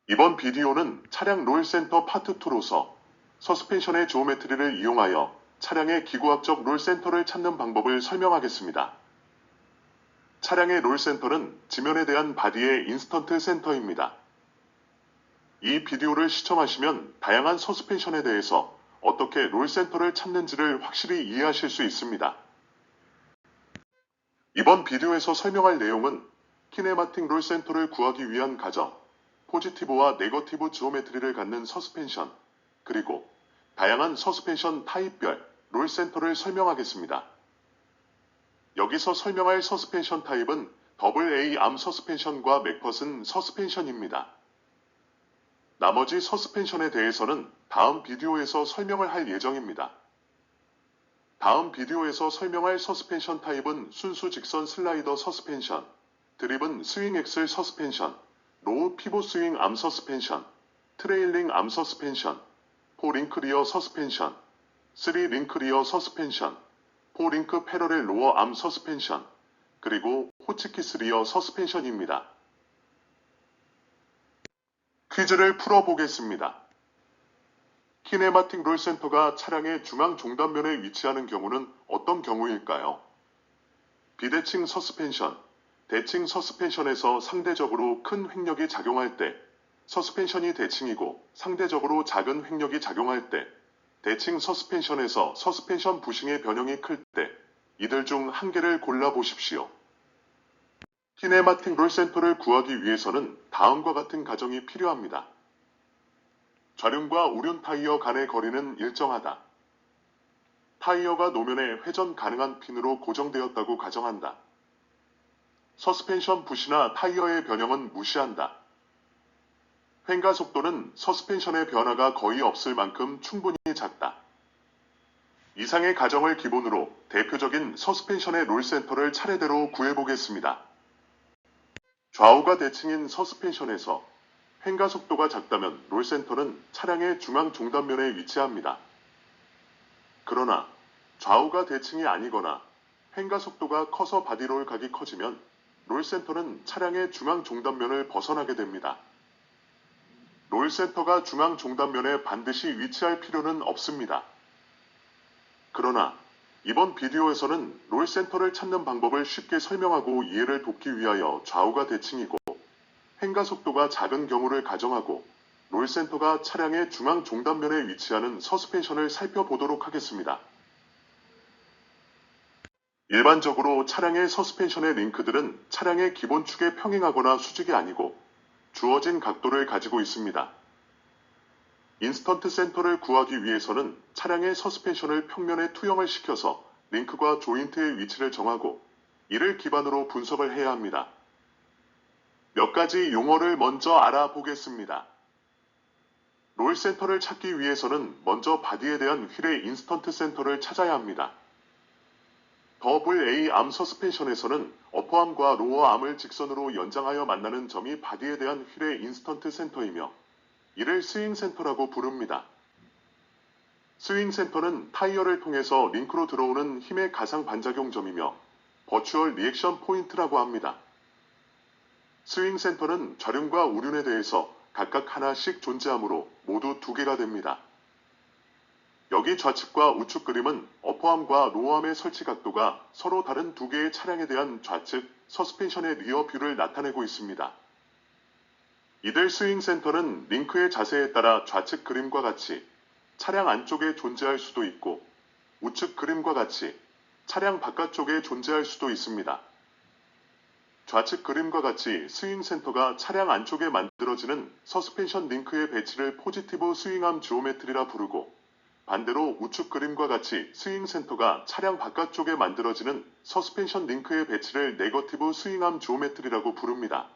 이번 비디오는 차량 롤센터 파트 2로서 서스펜션의 지오메트리를 이용하여 차량의 기구학적 롤센터를 찾는 방법을 설명하겠습니다. 차량의 롤센터는 지면에 대한 바디의 인스턴트 센터입니다. 이 비디오를 시청하시면 다양한 서스펜션에 대해서 어떻게 롤센터를 찾는지를 확실히 이해하실 수 있습니다. 이번 비디오에서 설명할 내용은 키네마틱 롤센터를 구하기 위한 과정, 포지티브와 네거티브 지오메트리를 갖는 서스펜션, 그리고 다양한 서스펜션 타입별 롤센터를 설명하겠습니다. 여기서 설명할 서스펜션 타입은 AA 암 서스펜션과 맥퍼슨 서스펜션입니다. 나머지 서스펜션에 대해서는 다음 비디오에서 설명을 할 예정입니다. 다음 비디오에서 설명할 서스펜션 타입은 순수 직선 슬라이더 서스펜션, 드리븐 스윙 엑셀 서스펜션, 로우 피봇 스윙 암 서스펜션, 트레일링 암 서스펜션, 4링크 리어 서스펜션, 3링크 리어 서스펜션, 4링크 패러렐 로어 암 서스펜션, 그리고 호치키스 리어 서스펜션입니다. 퀴즈를 풀어보겠습니다. 키네마틱 롤센터가 차량의 중앙 종단면에 위치하는 경우는 어떤 경우일까요? 비대칭 서스펜션, 대칭 서스펜션에서 상대적으로 큰 횡력이 작용할 때, 서스펜션이 대칭이고 상대적으로 작은 횡력이 작용할 때, 대칭 서스펜션에서 서스펜션 부싱의 변형이 클 때, 이들 중 한 개를 골라보십시오. 키네마틱 롤센터를 구하기 위해서는 다음과 같은 가정이 필요합니다. 좌륜과 우륜 타이어 간의 거리는 일정하다. 타이어가 노면에 회전 가능한 핀으로 고정되었다고 가정한다. 서스펜션 부시나 타이어의 변형은 무시한다. 횡가 속도는 서스펜션의 변화가 거의 없을 만큼 충분히 작다. 이상의 가정을 기본으로 대표적인 서스펜션의 롤센터를 차례대로 구해보겠습니다. 좌우가 대칭인 서스펜션에서 횡가 속도가 작다면 롤센터는 차량의 중앙 종단면에 위치합니다. 그러나 좌우가 대칭이 아니거나 횡가 속도가 커서 바디롤 각이 커지면 롤센터는 차량의 중앙 종단면을 벗어나게 됩니다. 롤센터가 중앙 종단면에 반드시 위치할 필요는 없습니다. 그러나 이번 비디오에서는 롤센터를 찾는 방법을 쉽게 설명하고 이해를 돕기 위하여 좌우가 대칭이고 횡가 속도가 작은 경우를 가정하고 롤센터가 차량의 중앙 종단면에 위치하는 서스펜션을 살펴보도록 하겠습니다. 일반적으로 차량의 서스펜션의 링크들은 차량의 기본축에 평행하거나 수직이 아니고 주어진 각도를 가지고 있습니다. 인스턴트 센터를 구하기 위해서는 차량의 서스펜션을 평면에 투영을 시켜서 링크과 조인트의 위치를 정하고 이를 기반으로 분석을 해야 합니다. 몇 가지 용어를 먼저 알아보겠습니다. 롤센터를 찾기 위해서는 먼저 바디에 대한 휠의 인스턴트 센터를 찾아야 합니다. AA 암 서스펜션에서는 어퍼암과 로어암을 직선으로 연장하여 만나는 점이 바디에 대한 휠의 인스턴트 센터이며 이를 스윙 센터라고 부릅니다. 스윙 센터는 타이어를 통해서 링크로 들어오는 힘의 가상 반작용점이며 버추얼 리액션 포인트라고 합니다. 스윙 센터는 좌륜과 우륜에 대해서 각각 하나씩 존재하므로 모두 2개가 됩니다. 여기 좌측과 우측 그림은 어퍼암과 로어암의 설치 각도가 서로 다른 2개의 차량에 대한 좌측 서스펜션의 리어 뷰를 나타내고 있습니다. 이들 스윙 센터는 링크의 자세에 따라 좌측 그림과 같이 차량 안쪽에 존재할 수도 있고 우측 그림과 같이 차량 바깥쪽에 존재할 수도 있습니다. 좌측 그림과 같이 스윙 센터가 차량 안쪽에 만들어지는 서스펜션 링크의 배치를 포지티브 스윙암 지오메트리라 부르고 반대로 우측 그림과 같이 스윙 센터가 차량 바깥쪽에 만들어지는 서스펜션 링크의 배치를 네거티브 스윙암 지오메트리라고 부릅니다.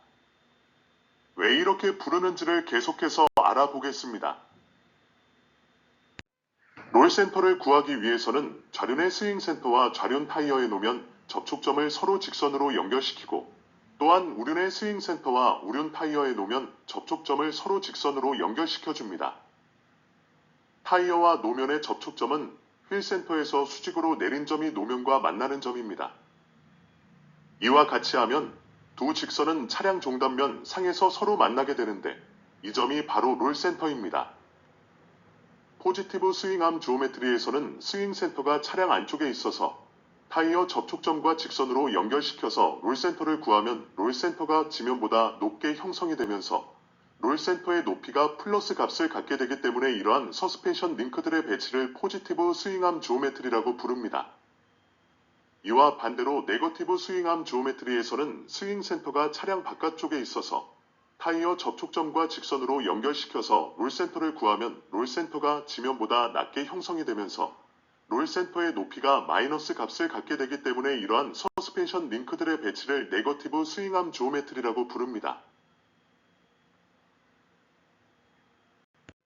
왜 이렇게 부르는지를 계속해서 알아보겠습니다. 롤센터를 구하기 위해서는 좌륜의 스윙 센터와 좌륜 타이어에 놓으면 접촉점을 서로 직선으로 연결시키고 또한 우륜의 스윙 센터와 우륜 타이어에 놓으면 접촉점을 서로 직선으로 연결시켜줍니다. 타이어와 노면의 접촉점은 휠 센터에서 수직으로 내린 점이 노면과 만나는 점입니다. 이와 같이 하면 두 직선은 차량 종단면 상에서 서로 만나게 되는데 이 점이 바로 롤 센터입니다. 포지티브 스윙암 지오메트리에서는 스윙 센터가 차량 안쪽에 있어서 타이어 접촉점과 직선으로 연결시켜서 롤 센터를 구하면 롤 센터가 지면보다 높게 형성이 되면서 롤 센터의 높이가 플러스 값을 갖게 되기 때문에 이러한 서스펜션 링크들의 배치를 포지티브 스윙암 지오메트리라고 부릅니다. 이와 반대로 네거티브 스윙암 지오메트리에서는 스윙 센터가 차량 바깥쪽에 있어서 타이어 접촉점과 직선으로 연결시켜서 롤 센터를 구하면 롤 센터가 지면보다 낮게 형성이 되면서 롤 센터의 높이가 마이너스 값을 갖게 되기 때문에 이러한 서스펜션 링크들의 배치를 네거티브 스윙암 지오메트리라고 부릅니다.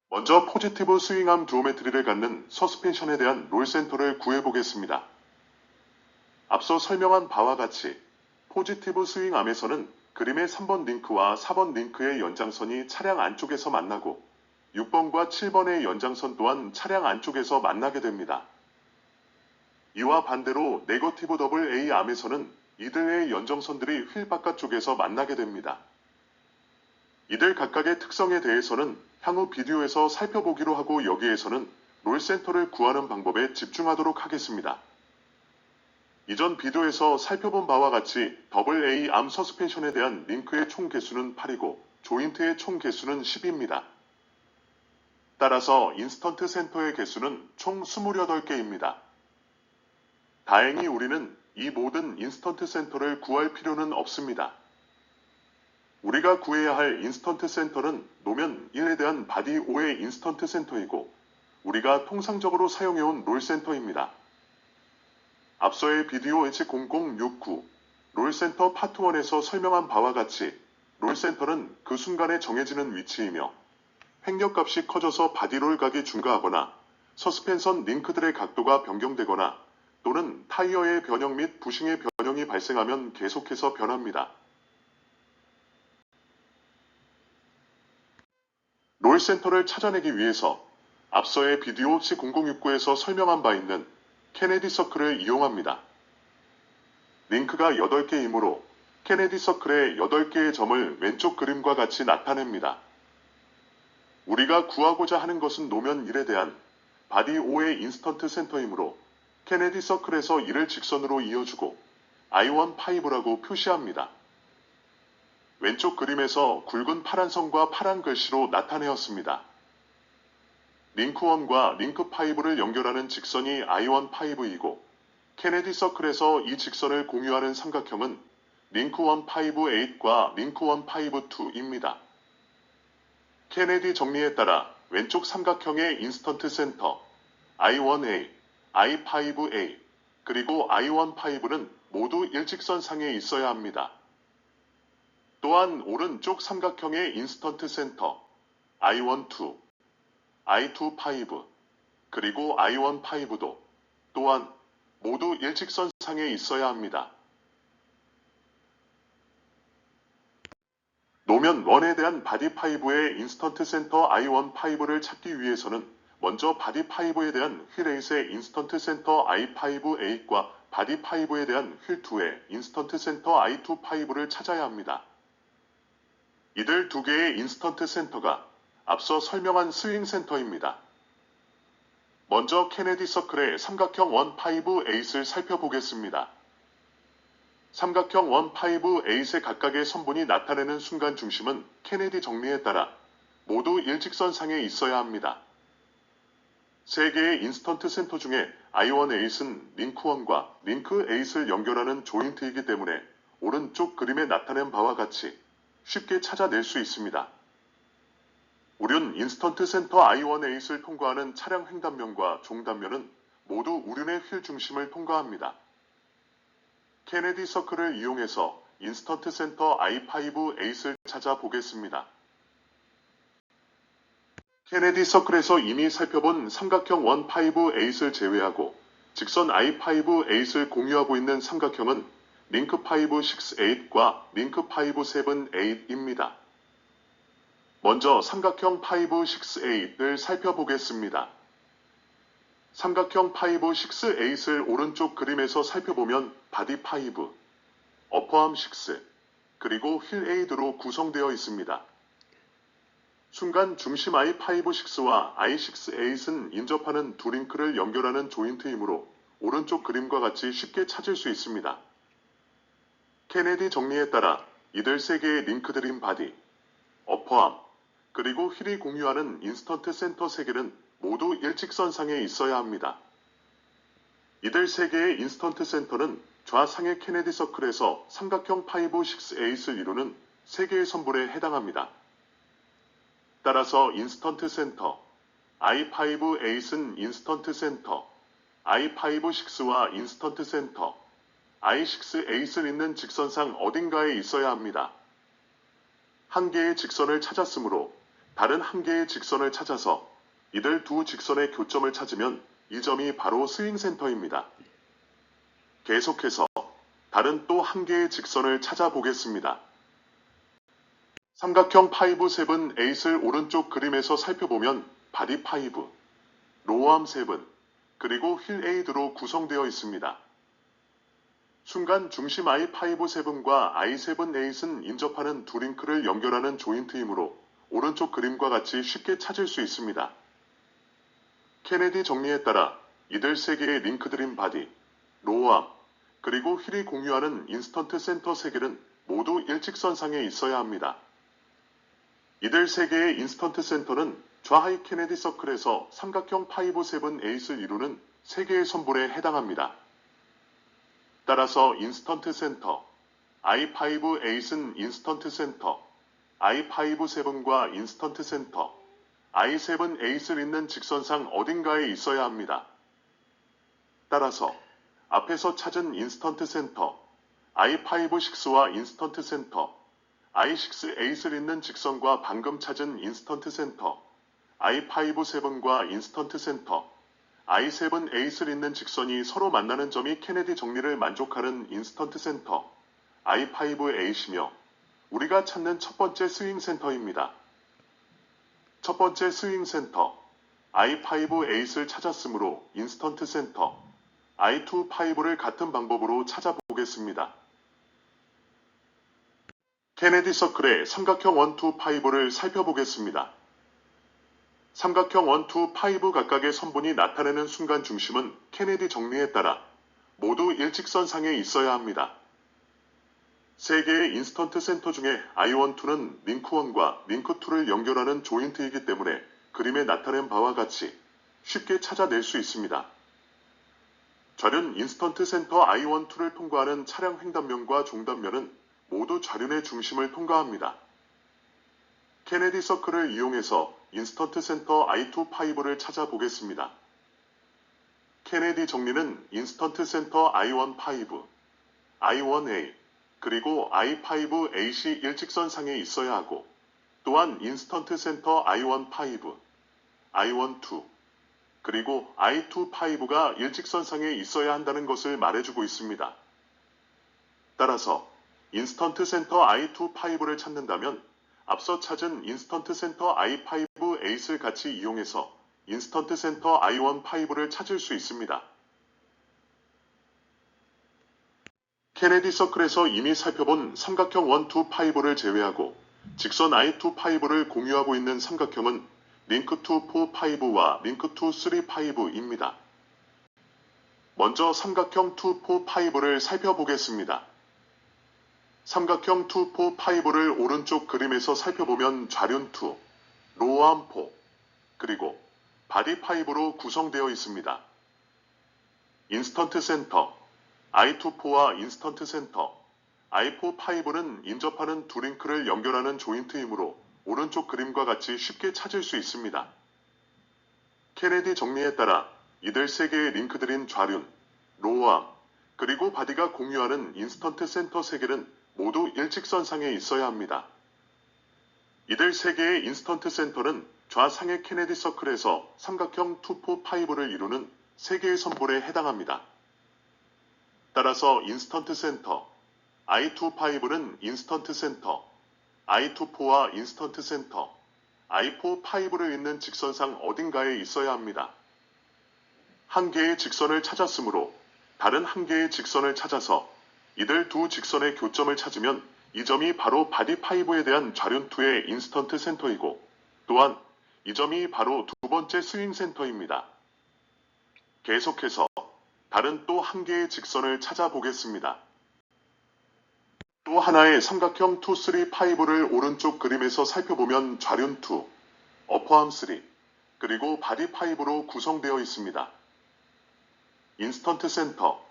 먼저 포지티브 스윙암 지오메트리를 갖는 서스펜션에 대한 롤 센터를 구해보겠습니다. 앞서 설명한 바와 같이 포지티브 스윙암에서는 그림의 3번 링크와 4번 링크의 연장선이 차량 안쪽에서 만나고 6번과 7번의 연장선 또한 차량 안쪽에서 만나게 됩니다. 이와 반대로 네거티브 더블 A 암에서는 이들의 연장선들이 휠 바깥쪽에서 만나게 됩니다. 이들 각각의 특성에 대해서는 향후 비디오에서 살펴보기로 하고 여기에서는 롤 센터를 구하는 방법에 집중하도록 하겠습니다. 이전 비디오에서 살펴본 바와 같이 더블 A 암 서스펜션에 대한 링크의 총 개수는 8이고 조인트의 총 개수는 10입니다. 따라서 인스턴트 센터의 개수는 총 28개입니다. 다행히 우리는 이 모든 인스턴트 센터를 구할 필요는 없습니다. 우리가 구해야 할 인스턴트 센터는 노면 1에 대한 바디 5의 인스턴트 센터이고 우리가 통상적으로 사용해온 롤 센터입니다. 앞서의 비디오 H0069 롤센터 파트 1에서 설명한 바와 같이 롤센터는 그 순간에 정해지는 위치이며 횡력값이 커져서 바디롤 각이 증가하거나 서스펜션 링크들의 각도가 변경되거나 또는 타이어의 변형 및 부싱의 변형이 발생하면 계속해서 변합니다. 롤센터를 찾아내기 위해서 앞서의 비디오 C0069에서 설명한 바 있는 케네디 서클을 이용합니다. 링크가 8개이므로 케네디 서클의 8개의 점을 왼쪽 그림과 같이 나타냅니다. 우리가 구하고자 하는 것은 노면 1에 대한 바디 5의 인스턴트 센터이므로 케네디 서클에서 이를 직선으로 이어주고 I15라고 표시합니다. 왼쪽 그림에서 굵은 파란 선과 파란 글씨로 나타내었습니다. 링크 1과 링크 5를 연결하는 직선이 I15이고 케네디 서클에서 이 직선을 공유하는 삼각형은 링크 158과 링크 152입니다. 케네디 정리에 따라 왼쪽 삼각형의 인스턴트 센터 I1A, I5A, 그리고 I15는 모두 일직선상에 있어야 합니다. 또한 오른쪽 삼각형의 인스턴트 센터 I12, I25, 그리고 I15도 또한 모두 일직선상에 있어야 합니다. 노면 1에 대한 바디 5의 인스턴트 센터 I15를 찾기 위해서는 먼저 바디 5에 대한 휠 8의 인스턴트 센터 I5A과 바디 5에 대한 휠 2의 인스턴트 센터 I25를 찾아야 합니다. 이들 두 개의 인스턴트 센터가 앞서 설명한 스윙 센터입니다. 먼저 케네디 서클의 삼각형 15-8을 살펴보겠습니다. 삼각형 15-8의 각각의 선분이 나타내는 순간 중심은 케네디 정리에 따라 모두 일직선상에 있어야 합니다. 세 개의 인스턴트 센터 중에 I1-8은 링크 1과 링크 8을 연결하는 조인트이기 때문에 오른쪽 그림에 나타낸 바와 같이 쉽게 찾아낼 수 있습니다. 우륜 인스턴트 센터 I1-8을 통과하는 차량 횡단면과 종단면은 모두 우륜의 휠 중심을 통과합니다. 케네디 서클을 이용해서 인스턴트 센터 I5-8을 찾아보겠습니다. 케네디 서클에서 이미 살펴본 삼각형 15-8을 제외하고 직선 I5-8을 공유하고 있는 삼각형은 링크 5-6-8과 링크 5-7-8입니다. 먼저 삼각형 5-6-8을 살펴보겠습니다. 삼각형 5-6-8을 오른쪽 그림에서 살펴보면 바디 5, 어퍼암 6, 그리고 휠 8로 구성되어 있습니다. 순간 중심 I5-6와 I6-8은 인접하는 두 링크를 연결하는 조인트이므로 오른쪽 그림과 같이 쉽게 찾을 수 있습니다. 케네디 정리에 따라 이들 세 개의 링크드린 바디, 어퍼암, 그리고 휠이 공유하는 인스턴트 센터 세 개는 모두 일직선상에 있어야 합니다. 이들 세 개의 인스턴트 센터는 좌상의 케네디 서클에서 삼각형 5, 6, 8을 이루는 세 개의 선분에 해당합니다. 따라서 인스턴트 센터, I5, 8은 인스턴트 센터, I5, 6와 인스턴트 센터, I6, 8을 잇는 직선상 어딘가에 있어야 합니다. 한 개의 직선을 찾았으므로 다른 한 개의 직선을 찾아서 이들 두 직선의 교점을 찾으면 이 점이 바로 스윙 센터입니다. 계속해서 다른 또 한 개의 직선을 찾아보겠습니다. 삼각형 5, 7, 8을 오른쪽 그림에서 살펴보면 바디 5, 로어암 7, 그리고 휠 8로 구성되어 있습니다. 순간 중심 I5, 7과 I7, 8은 인접하는 두 링크를 연결하는 조인트이므로 오른쪽 그림과 같이 쉽게 찾을 수 있습니다. 케네디 정리에 따라 이들 세 개의 링크드린 바디, 로어암, 그리고 휠이 공유하는 인스턴트 센터 세 개는 모두 일직선상에 있어야 합니다. 이들 세 개의 인스턴트 센터는 좌하의 케네디 서클에서 삼각형 5, 7, 8을 이루는 세 개의 선분에 해당합니다. 따라서 인스턴트 센터, I5, 8은 인스턴트 센터, I5, 7과 인스턴트 센터, I7, 8을 잇는 직선상 어딘가에 있어야 합니다. 따라서 앞에서 찾은 인스턴트 센터, I5, 6와 인스턴트 센터, I6, 8을 잇는 직선과 방금 찾은 인스턴트 센터, I5, 7과 인스턴트 센터, I7, 8을 잇는 직선이 서로 만나는 점이 케네디 정리를 만족하는 인스턴트 센터, I5, 8이며 우리가 찾는 첫 번째 스윙 센터입니다. 첫 번째 스윙 센터, I5, 8을 찾았으므로 인스턴트 센터, I2, 5를 같은 방법으로 찾아보겠습니다. 케네디 서클의 삼각형 1, 2, 5를 살펴보겠습니다. 삼각형 1, 2, 5 각각의 선분이 나타내는 순간 중심은 케네디 정리에 따라 모두 일직선상에 있어야 합니다. 세 개의 인스턴트 센터 중에 I1, 2는 링크 1과 링크 2를 연결하는 조인트이기 때문에 그림에 나타낸 바와 같이 쉽게 찾아낼 수 있습니다. 좌륜 인스턴트 센터 I1, 2를 통과하는 차량 횡단면과 종단면은 모두 좌륜의 중심을 통과합니다. 케네디 서클을 이용해서 인스턴트 센터 I2, 5를 찾아보겠습니다. 케네디 정리는 인스턴트 센터 I1, 5, I1A, 그리고 I5, 8이 일직선상에 있어야 하고 또한 인스턴트 센터 I1, 5, I1, 2, 그리고 I2, 5가 일직선상에 있어야 한다는 것을 말해주고 있습니다. 따라서 인스턴트 센터 I2, 5를 찾는다면 앞서 찾은 인스턴트 센터 I5, 8을 같이 이용해서 인스턴트 센터 I1, 5를 찾을 수 있습니다. 케네디 서클에서 이미 살펴본 삼각형 1, 2, 5를 제외하고 직선 I2, 5를 공유하고 있는 삼각형은 링크 2, 4, 5와 링크 2, 3, 5입니다. 먼저 삼각형 2, 4, 5를 살펴보겠습니다. 삼각형 2, 4, 5를 오른쪽 그림에서 살펴보면 좌륜 2, 로어암 4, 그리고 바디 5로 구성되어 있습니다. 인스턴트 센터, I2, 4와 인스턴트 센터, I4, 5는 인접하는 두 링크를 연결하는 조인트이므로 오른쪽 그림과 같이 쉽게 찾을 수 있습니다. 케네디 정리에 따라 이들 세 개의 링크들인 좌륜, 로어암, 그리고 바디가 공유하는 인스턴트 센터 세 개는 모두 일직선상에 있어야 합니다. 이들 세 개의 인스턴트 센터는 좌상의 케네디 서클에서 삼각형 2, 4, 5를 이루는 세 개의 선분에 해당합니다. 따라서 인스턴트 센터, I2, 5는 인스턴트 센터, I2, 4와 인스턴트 센터, I4, 5를 잇는 직선상 어딘가에 있어야 합니다. 한 개의 직선을 찾았으므로 다른 한 개의 직선을 찾아서 이들 두 직선의 교점을 찾으면 이 점이 바로 바디 5에 대한 좌륜 2의 인스턴트 센터이고 또한 이 점이 바로 두 번째 스윙 센터입니다. 계속해서 다른 또 한 개의 직선을 찾아보겠습니다. 또 하나의 삼각형 2, 3, 5를 오른쪽 그림에서 살펴보면 좌륜 2, 어퍼암 3, 그리고 바디 5로 구성되어 있습니다. 인스턴트 센터,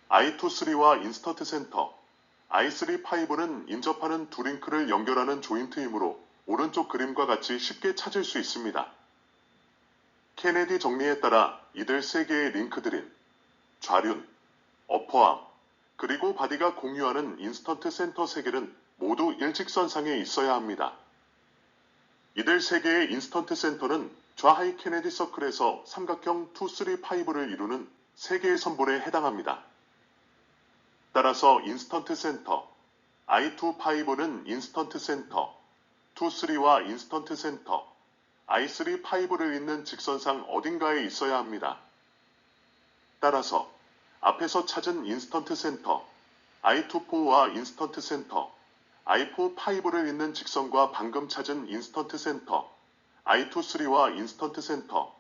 I2-3와 인스턴트 센터, I3-5는 인접하는 두 링크를 연결하는 조인트이므로 오른쪽 그림과 같이 쉽게 찾을 수 있습니다. 케네디 정리에 따라 이들 세 개의 링크들인 좌륜, 어퍼암, 그리고 바디가 공유하는 인스턴트 센터 세 개는 모두 일직선상에 있어야 합니다. 이들 세 개의 인스턴트 센터는 좌하이 케네디 서클에서 삼각형 2, 3, 5를 이루는 세 개의 선볼에 해당합니다. 따라서 인스턴트 센터, I2-5는 인스턴트 센터, 2-3와 인스턴트 센터, I3-5를 잇는 직선상 어딘가에 있어야 합니다. 따라서 앞에서 찾은 인스턴트 센터, I2-4와 인스턴트 센터, I4-5를 잇는 직선과 방금 찾은 인스턴트 센터, I2-3와 인스턴트 센터,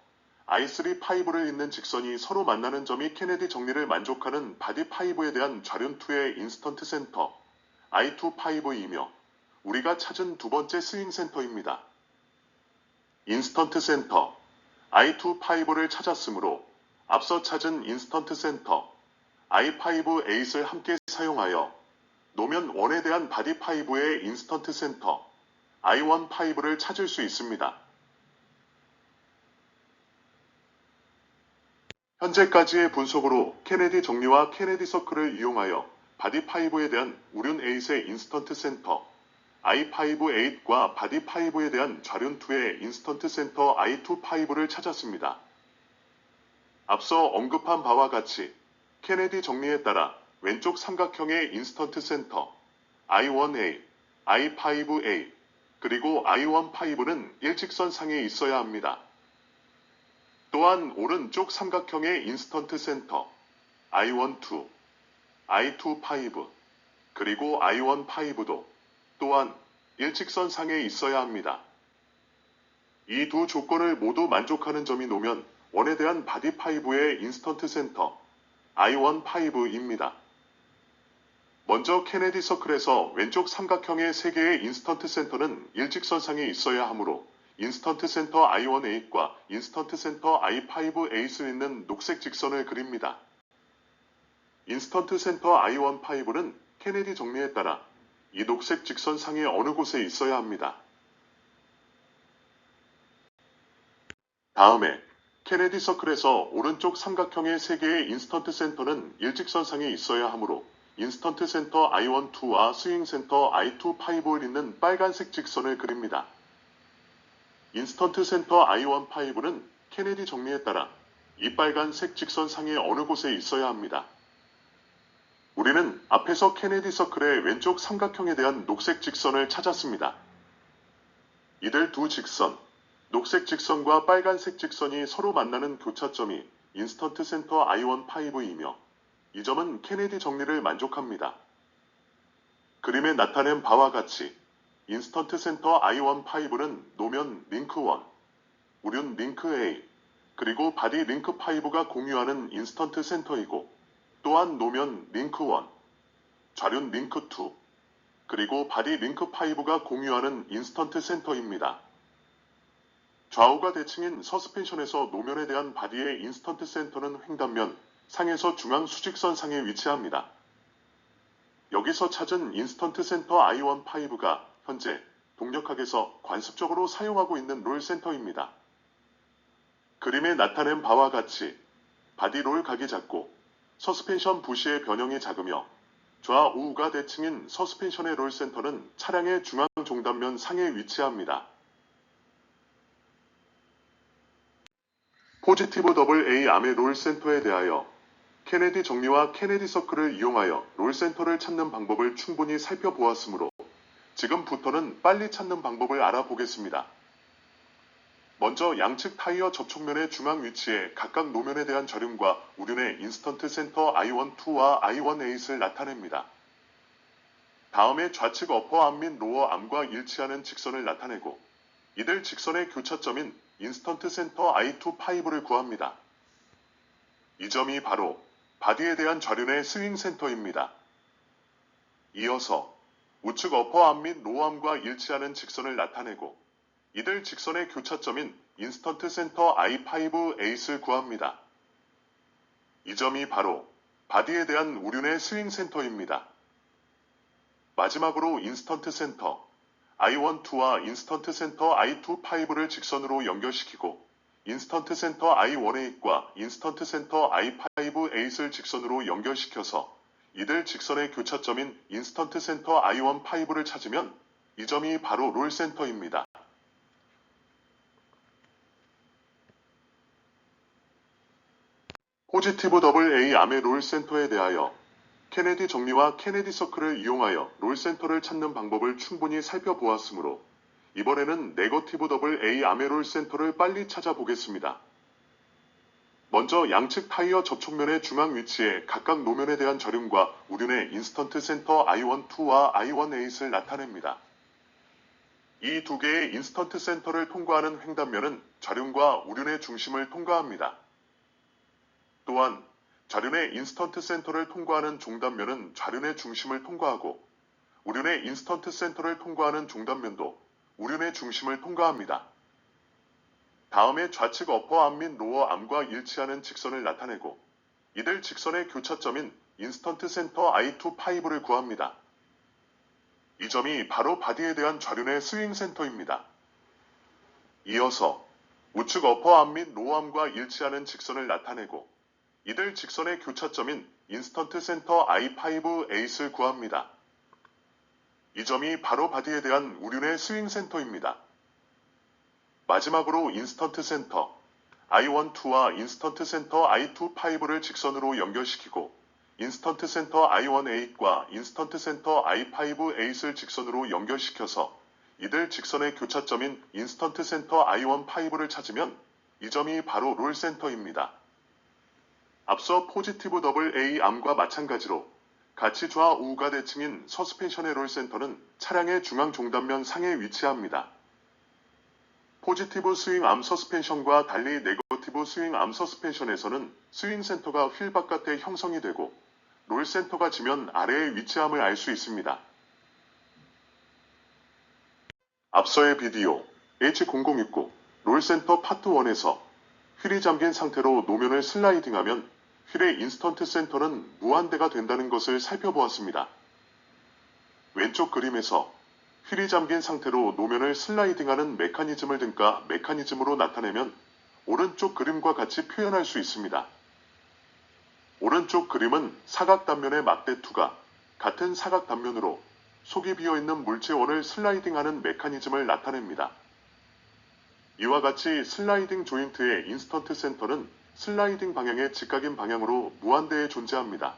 I3-5를 잇는 직선이 서로 만나는 점이 케네디 정리를 만족하는 바디 5에 대한 좌륜 2의 인스턴트 센터, I2-5이며 우리가 찾은 두 번째 스윙 센터입니다. 인스턴트 센터, I2-5를 찾았으므로 앞서 찾은 인스턴트 센터, I5-8을 함께 사용하여 노면 1에 대한 바디 5의 인스턴트 센터, I1-5를 찾을 수 있습니다. 현재까지의 분석으로 케네디 정리와 케네디 서클을 이용하여 바디 5에 대한 우륜 8의 인스턴트 센터, I5-8과 바디 5에 대한 좌륜 2의 인스턴트 센터 I2-5를 찾았습니다. 앞서 언급한 바와 같이 케네디 정리에 따라 왼쪽 삼각형의 인스턴트 센터, I1A, I5A, 그리고 I1-5는 일직선상에 있어야 합니다. 또한 오른쪽 삼각형의 인스턴트 센터, I1-2, I2-5, 그리고 I1-5도 또한 일직선상에 있어야 합니다. 이 두 조건을 모두 만족하는 점이 노면 1에 대한 바디 5의 인스턴트 센터, I1-5입니다. 먼저 케네디 서클에서 왼쪽 삼각형의 3개의 인스턴트 센터는 일직선상에 있어야 하므로 인스턴트 센터 I1-8과 인스턴트 센터 I5-8을 잇는 녹색 직선을 그립니다. 인스턴트 센터 I1-5는 케네디 정리에 따라 이 녹색 직선상의 어느 곳에 있어야 합니다. 다음에 케네디 서클에서 오른쪽 삼각형의 3개의 인스턴트 센터는 일직선상에 있어야 하므로 인스턴트 센터 I1-2와 스윙 센터 I2-5를 잇는 빨간색 직선을 그립니다. 인스턴트 센터 I1-5는 케네디 정리에 따라 이 빨간색 직선상의 어느 곳에 있어야 합니다. 우리는 앞에서 케네디 서클의 왼쪽 삼각형에 대한 녹색 직선을 찾았습니다. 이들 두 직선, 녹색 직선과 빨간색 직선이 서로 만나는 교차점이 인스턴트 센터 I1-5이며 이 점은 케네디 정리를 만족합니다. 그림에 나타낸 바와 같이 인스턴트 센터 I1-5는 노면 링크 1, 우륜 링크 A, 그리고 바디 링크 5가 공유하는 인스턴트 센터이고 또한 노면 링크 1, 좌륜 링크 2, 그리고 바디 링크 5가 공유하는 인스턴트 센터입니다. 좌우가 대칭인 서스펜션에서 노면에 대한 바디의 인스턴트 센터는 횡단면 상에서 중앙 수직선상에 위치합니다. 여기서 찾은 인스턴트 센터 I1-5가 현재 동력학에서 관습적으로 사용하고 있는 롤 센터입니다. 그림에 나타낸 바와 같이 바디 롤 각이 작고 서스펜션 부시의 변형이 작으며 좌우가 대칭인 서스펜션의 롤 센터는 차량의 중앙 종단면 상에 위치합니다. 포지티브 더블 A 암의 롤 센터에 대하여 케네디 정리와 케네디 서클을 이용하여 롤 센터를 찾는 방법을 충분히 살펴보았으므로 지금부터는 빨리 찾는 방법을 알아보겠습니다. 먼저 양측 타이어 접촉면의 중앙 위치에 각각 노면에 대한 절임과 우륜의 인스턴트 센터 I1-2와 I1-8을 나타냅니다. 다음에 좌측 어퍼암 및 로어 암과 일치하는 직선을 나타내고 이들 직선의 교차점인 인스턴트 센터 I25를 구합니다. 이 점이 바로 바디에 대한 좌륜의 스윙 센터입니다. 이어서 우측 어퍼암 및 로어암과 일치하는 직선을 나타내고 이들 직선의 교차점인 인스턴트 센터 I5-8을 구합니다. 이 점이 바로 바디에 대한 우륜의 스윙 센터입니다. 마지막으로 인스턴트 센터 I12와 인스턴트 센터 I25를 직선으로 연결시키고 인스턴트 센터 I18과 인스턴트 센터 I5-8을 직선으로 연결시켜서 이들 직선의 교차점인 인스턴트 센터 I15를 찾으면 이 점이 바로 롤 센터입니다. 포지티브 더블 A 암의 롤 센터에 대하여 케네디 정리와 케네디 서클을 이용하여 롤 센터를 찾는 방법을 충분히 살펴보았으므로 이번에는 네거티브 더블 A 암의 롤 센터를 빨리 찾아보겠습니다. 먼저 양측 타이어 접촉면의 중앙 위치에 각각 노면에 대한 절임과 우륜의 인스턴트 센터 I12와 I18을 나타냅니다. 이 두 개의 인스턴트 센터를 통과하는 횡단면은 절임과 우륜의 중심을 통과합니다. 또한 좌륜의 인스턴트 센터를 통과하는 종단면은 좌륜의 중심을 통과하고 우륜의 인스턴트 센터를 통과하는 종단면도 우륜의 중심을 통과합니다. 다음에 좌측 어퍼암 및 로어암과 일치하는 직선을 나타내고 이들 직선의 교차점인 인스턴트 센터 I25를 구합니다. 이 점이 바로 바디에 대한 좌륜의 스윙 센터입니다. 이어서 우측 어퍼암 및 로어암과 일치하는 직선을 나타내고 이들 직선의 교차점인 인스턴트 센터 I5-8을 구합니다. 이 점이 바로 바디에 대한 우륜의 스윙 센터입니다. 마지막으로 인스턴트 센터 I12와 인스턴트 센터 I25를 직선으로 연결시키고 인스턴트 센터 I18과 인스턴트 센터 I5-8을 직선으로 연결시켜서 이들 직선의 교차점인 인스턴트 센터 I15를 찾으면 이 점이 바로 롤 센터입니다. 앞서 포지티브 더블 A 암과 마찬가지로 같이 좌우가 대칭인 서스펜션의 롤 센터는 차량의 중앙 종단면 상에 위치합니다. 포지티브 스윙 암 서스펜션과 달리 네거티브 스윙 암 서스펜션에서는 스윙 센터가 휠 바깥에 형성이 되고 롤 센터가 지면 아래에 위치함을 알 수 있습니다. 앞서의 비디오 H0069 롤 센터 파트 1에서 휠이 잠긴 상태로 노면을 슬라이딩하면 휠의 인스턴트 센터는 무한대가 된다는 것을 살펴보았습니다. 왼쪽 그림에서 휠이 잠긴 상태로 노면을 슬라이딩하는 메커니즘을 등가 메커니즘으로 나타내면 오른쪽 그림과 같이 표현할 수 있습니다. 오른쪽 그림은 사각 단면의 막대2가 같은 사각 단면으로 속이 비어있는 물체원을 슬라이딩하는 메커니즘을 나타냅니다. 이와 같이 슬라이딩 조인트의 인스턴트 센터는 슬라이딩 방향의 직각인 방향으로 무한대에 존재합니다.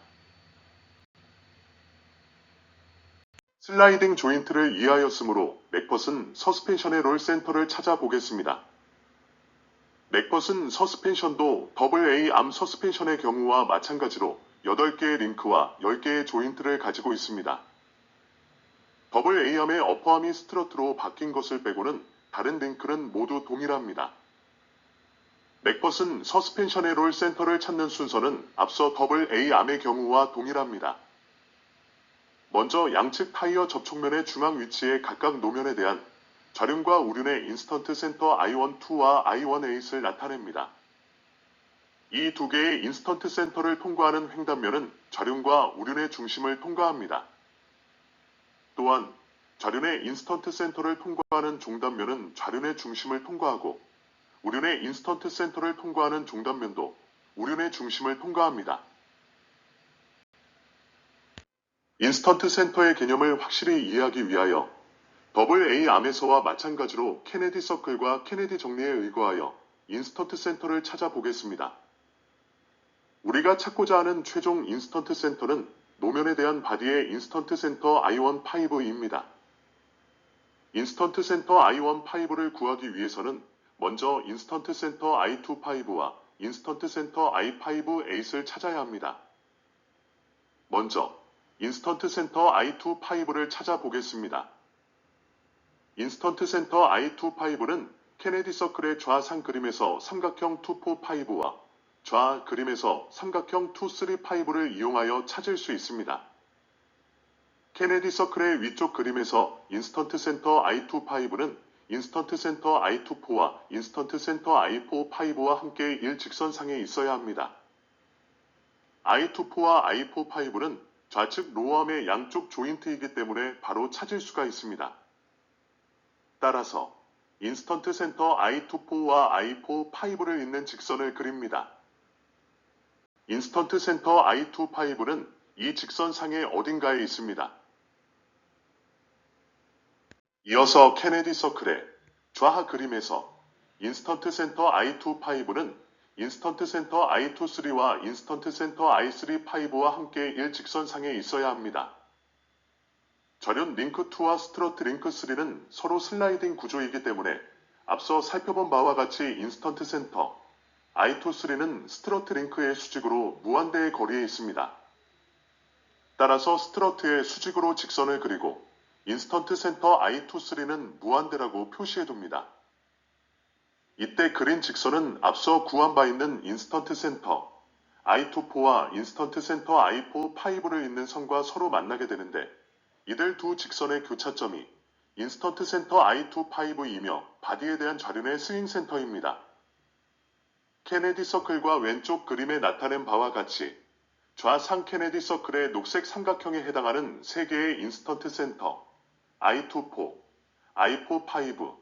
슬라이딩 조인트를 이해하였으므로 맥벗은 서스펜션의 롤 센터를 찾아보겠습니다. 맥벗은 서스펜션도 AA 암 서스펜션의 경우와 마찬가지로 8개의 링크와 10개의 조인트를 가지고 있습니다. AA암의 어퍼암이 스트러트로 바뀐 것을 빼고는 다른 링크는 모두 동일합니다. 맥벗은 서스펜션의 롤 센터를 찾는 순서는 앞서 AA암의 경우와 동일합니다. 먼저 양측 타이어 접촉면의 중앙 위치에 각각 노면에 대한 좌륜과 우륜의 인스턴트 센터 I12와 I18을 나타냅니다. 이 두 개의 인스턴트 센터를 통과하는 횡단면은 좌륜과 우륜의 중심을 통과합니다. 또한 좌륜의 인스턴트 센터를 통과하는 종단면은 좌륜의 중심을 통과하고 우륜의 인스턴트 센터를 통과하는 종단면도 우륜의 중심을 통과합니다. 인스턴트 센터의 개념을 확실히 이해하기 위하여 AA암에서와 마찬가지로 케네디 서클과 케네디 정리에 의거하여 인스턴트 센터를 찾아보겠습니다. 우리가 찾고자 하는 최종 인스턴트 센터는 노면에 대한 바디의 인스턴트 센터 I15입니다. 인스턴트 센터 I15를 구하기 위해서는 먼저 인스턴트 센터 I25와 인스턴트 센터 I5-8을 찾아야 합니다. 먼저 인스턴트 센터 I25를 찾아보겠습니다. 인스턴트 센터 I25는 케네디 서클의 좌상 그림에서 삼각형 245와 좌 그림에서 삼각형 235를 이용하여 찾을 수 있습니다. 케네디 서클의 위쪽 그림에서 인스턴트 센터 I25는 인스턴트 센터 I24와 인스턴트 센터 I45와 함께 일직선상에 있어야 합니다. I24와 I45는 좌측 로어암의 양쪽 조인트이기 때문에 바로 찾을 수가 있습니다. 따라서 인스턴트 센터 I24와 I45를 잇는 직선을 그립니다. 인스턴트 센터 I25는 이 직선상의 어딘가에 있습니다. 이어서 케네디 서클의 좌하 그림에서 인스턴트 센터 I25는 인스턴트 센터 I23와 인스턴트 센터 I35와 함께 일직선상에 있어야 합니다. 절연 링크2와 스트러트 링크3는 서로 슬라이딩 구조이기 때문에 앞서 살펴본 바와 같이 인스턴트 센터 I23는 스트러트 링크의 수직으로 무한대의 거리에 있습니다. 따라서 스트러트의 수직으로 직선을 그리고 인스턴트 센터 I23는 무한대라고 표시해둡니다. 이때 그린 직선은 앞서 구한 바 있는 인스턴트 센터 I24와 인스턴트 센터 I45를 잇는 선과 서로 만나게 되는데 이들 두 직선의 교차점이 인스턴트 센터 I25이며 바디에 대한 좌륜의 스윙 센터입니다. 케네디 서클과 왼쪽 그림에 나타낸 바와 같이 좌상 케네디 서클의 녹색 삼각형에 해당하는 세 개의 인스턴트 센터 I24, I45,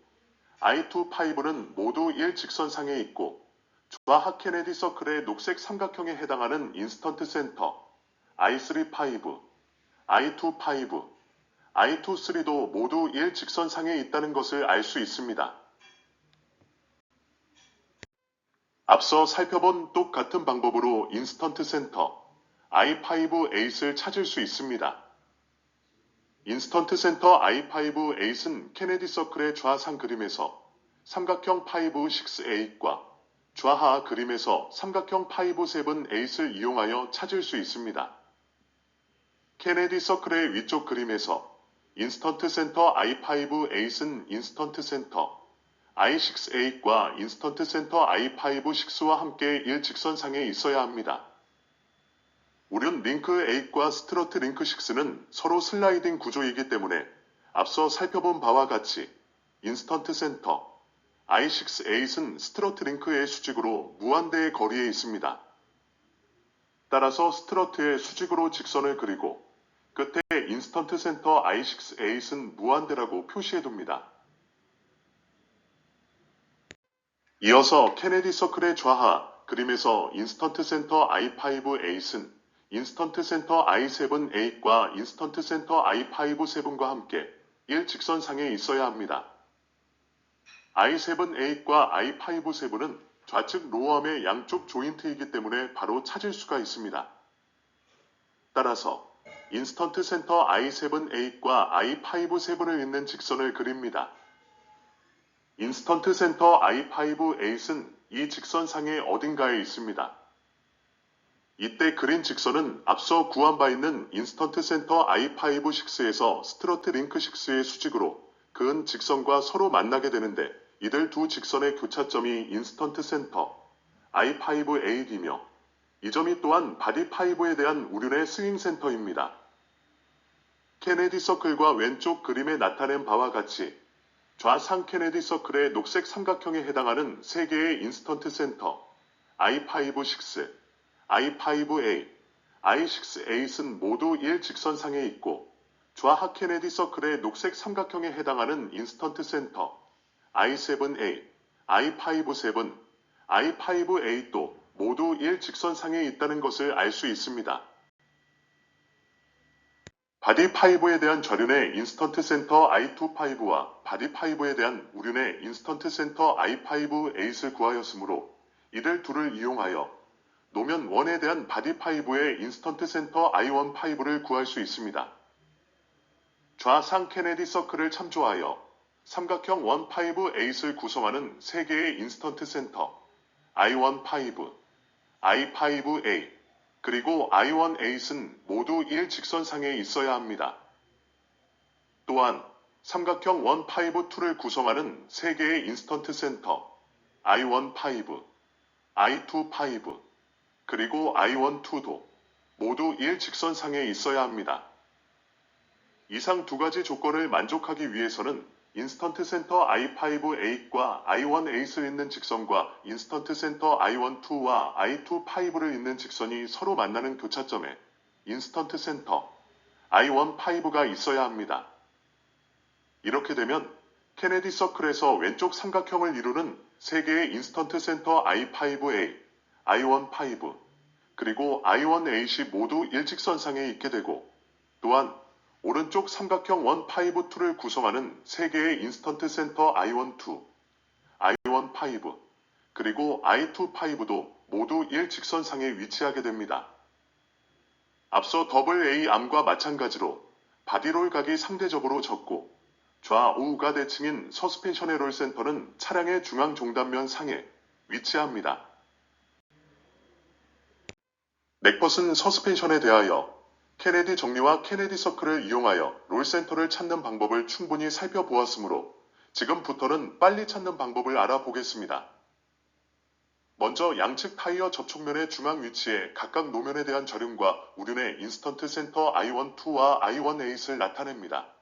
I25는 모두 일직선상에 있고 좌하 케네디 서클의 녹색 삼각형에 해당하는 인스턴트 센터 I35, I25, I23도 모두 일직선상에 있다는 것을 알 수 있습니다. 앞서 살펴본 똑같은 방법으로 인스턴트 센터 I5-8을 찾을 수 있습니다. 인스턴트 센터 I5-8은 케네디 서클의 좌상 그림에서 삼각형 5-6-8과 좌하 그림에서 삼각형 5-7-8을 이용하여 찾을 수 있습니다. 케네디 서클의 위쪽 그림에서 인스턴트 센터 I5-8은 인스턴트 센터 I6-8과 인스턴트 센터 I5-6와 함께 일직선상에 있어야 합니다. 우륜 링크 8과 스트러트 링크 6는 서로 슬라이딩 구조이기 때문에 앞서 살펴본 바와 같이 인스턴트 센터 I6-8은 스트러트 링크의 수직으로 무한대의 거리에 있습니다. 따라서 스트러트의 수직으로 직선을 그리고 끝에 인스턴트 센터 I6-8은 무한대라고 표시해둡니다. 이어서 케네디 서클의 좌하 그림에서 인스턴트 센터 I5-8은 인스턴트 센터 I7-8과 인스턴트 센터 I5-7과 함께 일직선상에 있어야 합니다. I7-8과 I5-7은 좌측 로어암의 양쪽 조인트이기 때문에 바로 찾을 수가 있습니다. 따라서 인스턴트 센터 I7-8과 I5-7을 잇는 직선을 그립니다. 인스턴트 센터 I5-8은 이 직선상의 어딘가에 있습니다. 이때 그린 직선은 앞서 구한 바 있는 인스턴트 센터 I5-6에서 스트러트 링크 6의 수직으로 그은 직선과 서로 만나게 되는데 이들 두 직선의 교차점이 인스턴트 센터 I5-8이며 이 점이 또한 바디 5에 대한 우륜의 스윙 센터입니다. 케네디 서클과 왼쪽 그림에 나타낸 바와 같이 좌상 케네디 서클의 녹색 삼각형에 해당하는 세 개의 인스턴트 센터 I5-6, I5-8, I6-8은 모두 일직선상에 있고 좌하 케네디 서클의 녹색 삼각형에 해당하는 인스턴트 센터 I7-8, I5-7, I5-8도 모두 일직선상에 있다는 것을 알 수 있습니다. 바디 5에 대한 좌륜의 인스턴트 센터 I25와 바디 5에 대한 우륜의 인스턴트 센터 I5-8을 구하였으므로 이들 둘을 이용하여 노면 1에 대한 바디 5의 인스턴트 센터 I15를 구할 수 있습니다. 좌상 케네디 서클을 참조하여 삼각형 1-5-8을 구성하는 3개의 인스턴트 센터 I15, I5-8, 그리고 I1-8은 모두 일직선상에 있어야 합니다. 또한 삼각형 152를 구성하는 3개의 인스턴트 센터 I15, I25, 그리고 I12도 모두 일직선상에 있어야 합니다. 이상 두 가지 조건을 만족하기 위해서는 인스턴트 센터 I5-8과 I1-8을 잇는 직선과 인스턴트 센터 I12와 I25를 잇는 직선이 서로 만나는 교차점에 인스턴트 센터 I15가 있어야 합니다. 이렇게 되면 케네디 서클에서 왼쪽 삼각형을 이루는 3개의 인스턴트 센터 I5-8, I15, 그리고 I1-8이 모두 일직선상에 있게 되고, 또한 오른쪽 삼각형 152를 구성하는 3개의 인스턴트 센터 I12, I15, 그리고 I25도 모두 일직선상에 위치하게 됩니다. 앞서 AA 암과 마찬가지로 바디롤 각이 상대적으로 적고 좌우가 대칭인 서스펜션의 롤 센터는 차량의 중앙 종단면 상에 위치합니다. 넥벗은 서스펜션에 대하여 케네디 정리와 케네디 서클을 이용하여 롤 센터를 찾는 방법을 충분히 살펴보았으므로 지금부터는 빨리 찾는 방법을 알아보겠습니다. 먼저 양측 타이어 접촉면의 중앙 위치에 각각 노면에 대한 저륜과 우륜의 인스턴트 센터 I12와 I18을 나타냅니다.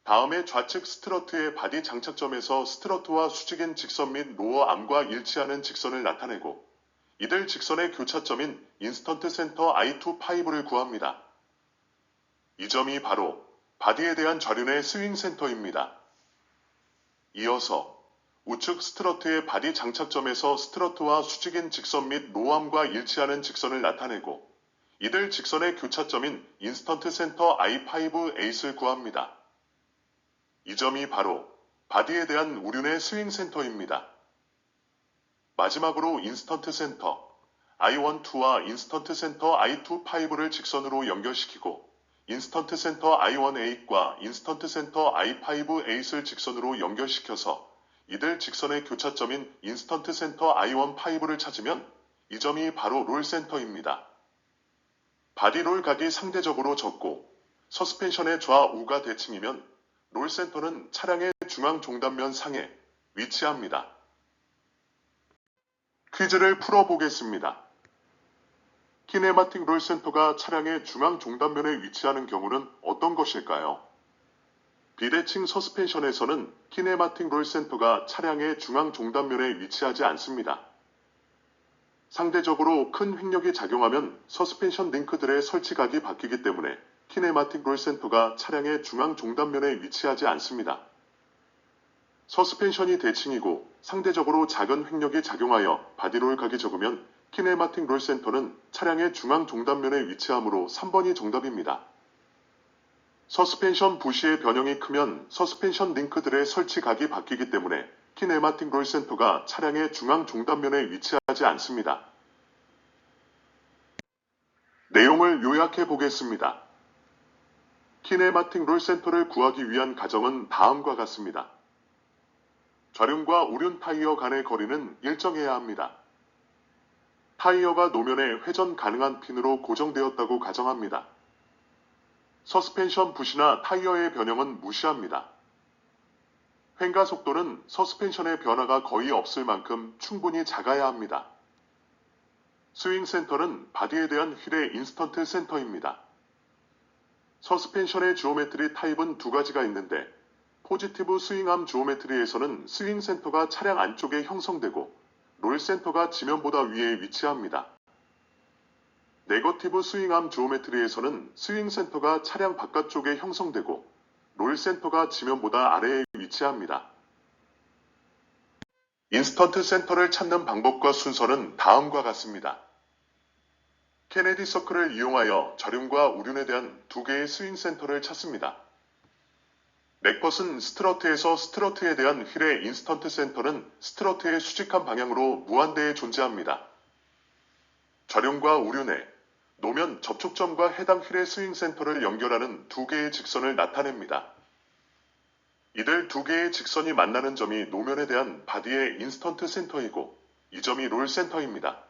다음에 좌측 스트러트의 바디 장착점에서 스트러트와 수직인 직선 및 로어 암과 일치하는 직선을 나타내고 이들 직선의 교차점인 인스턴트 센터 I25를 구합니다. 이 점이 바로 바디에 대한 저륜의 스윙 센터입니다. 이어서 우측 스트러트의 바디 장착점에서 스트러트와 수직인 직선 및 로암과 일치하는 직선을 나타내고 이들 직선의 교차점인 인스턴트 센터 I5-8을 구합니다. 이 점이 바로 바디에 대한 우륜의 스윙 센터입니다. 마지막으로 인스턴트 센터 I12와 인스턴트 센터 I25를 직선으로 연결시키고 인스턴트 센터 I18과 인스턴트 센터 I5-8을 직선으로 연결시켜서 이들 직선의 교차점인 인스턴트 센터 I15를 찾으면 이 점이 바로 롤 센터입니다. 바디 롤 각이 상대적으로 적고 서스펜션의 좌우가 대칭이면 롤 센터는 차량의 중앙 종단면 상에 위치합니다. 퀴즈를 풀어보겠습니다. 키네마틱 롤 센터가 차량의 중앙 종단면에 위치하는 경우는 어떤 것일까요? 비대칭 서스펜션에서는 키네마틱 롤 센터가 차량의 중앙 종단면에 위치하지 않습니다. 상대적으로 큰 횡력이 작용하면 서스펜션 링크들의 설치각이 바뀌기 때문에 키네마틱 롤 센터가 차량의 중앙 종단면에 위치하지 않습니다. 서스펜션이 대칭이고 상대적으로 작은 횡력이 작용하여 바디롤 각이 적으면 키네마틱 롤 센터는 차량의 중앙 종단면에 위치하므로 3번이 정답입니다. 서스펜션 부시의 변형이 크면 서스펜션 링크들의 설치각이 바뀌기 때문에 키네마틱 롤 센터가 차량의 중앙 종단면에 위치하지 않습니다. 내용을 요약해 보겠습니다. 키네마틱 롤 센터를 구하기 위한 가정은 다음과 같습니다. 좌륜과 우륜 타이어 간의 거리는 일정해야 합니다. 타이어가 노면에 회전 가능한 핀으로 고정되었다고 가정합니다. 서스펜션 부시나 타이어의 변형은 무시합니다. 횡가 속도는 서스펜션의 변화가 거의 없을 만큼 충분히 작아야 합니다. 스윙 센터는 바디에 대한 휠의 인스턴트 센터입니다. 서스펜션의 지오메트리 타입은 두 가지가 있는데 포지티브 스윙암 지오메트리에서는 스윙 센터가 차량 안쪽에 형성되고 롤 센터가 지면보다 위에 위치합니다. 네거티브 스윙암 지오메트리에서는 스윙 센터가 차량 바깥쪽에 형성되고 롤 센터가 지면보다 아래에 위치합니다. 인스턴트 센터를 찾는 방법과 순서는 다음과 같습니다. 케네디 서클을 이용하여 저륜과 우륜에 대한 두 개의 스윙 센터를 찾습니다. 넥벗은 스트러트에서 스트러트에 대한 휠의 인스턴트 센터는 스트러트의 수직한 방향으로 무한대에 존재합니다. 저륜과 우륜에 노면 접촉점과 해당 휠의 스윙 센터를 연결하는 두 개의 직선을 나타냅니다. 이들 두 개의 직선이 만나는 점이 노면에 대한 바디의 인스턴트 센터이고 이 점이 롤 센터입니다.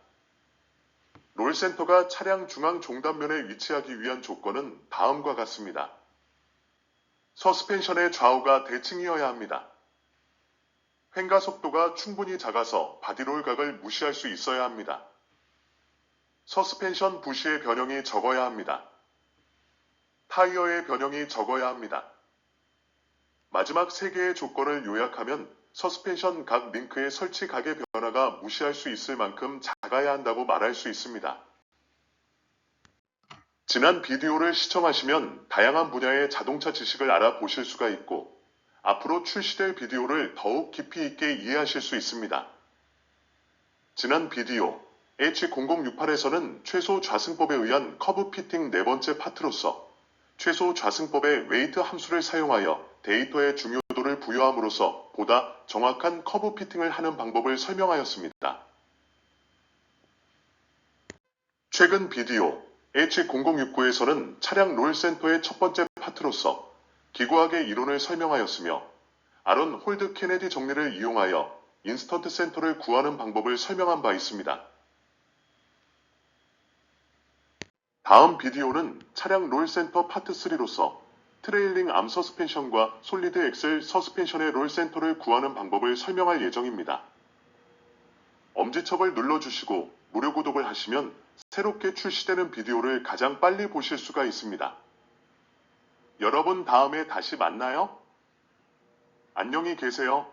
롤 센터가 차량 중앙 종단면에 위치하기 위한 조건은 다음과 같습니다. 서스펜션의 좌우가 대칭이어야 합니다. 횡가 속도가 충분히 작아서 바디롤 각을 무시할 수 있어야 합니다. 서스펜션 부시의 변형이 적어야 합니다. 타이어의 변형이 적어야 합니다. 마지막 3개의 조건을 요약하면 서스펜션 각 링크의 설치 각의 변화가 무시할 수 있을 만큼 작아야 한다고 말할 수 있습니다. 지난 비디오를 시청하시면 다양한 분야의 자동차 지식을 알아보실 수가 있고 앞으로 출시될 비디오를 더욱 깊이 있게 이해하실 수 있습니다. 지난 비디오 H0068에서는 최소 좌승법에 의한 커브 피팅 4번째 파트로서 최소 좌승법의 웨이트 함수를 사용하여 데이터의 중요도를 부여함으로써 보다 정확한 커브 피팅을 하는 방법을 설명하였습니다. 최근 비디오 H0069에서는 차량 롤 센터의 첫 번째 파트로서 기구학의 이론을 설명하였으며 아론 홀드 케네디 정리를 이용하여 인스턴트 센터를 구하는 방법을 설명한 바 있습니다. 다음 비디오는 차량 롤 센터 파트 3로서 트레일링 암 서스펜션과 솔리드 엑셀 서스펜션의 롤 센터를 구하는 방법을 설명할 예정입니다. 엄지척을 눌러주시고 무료 구독을 하시면 새롭게 출시되는 비디오를 가장 빨리 보실 수가 있습니다. 여러분 다음에 다시 만나요. 안녕히 계세요.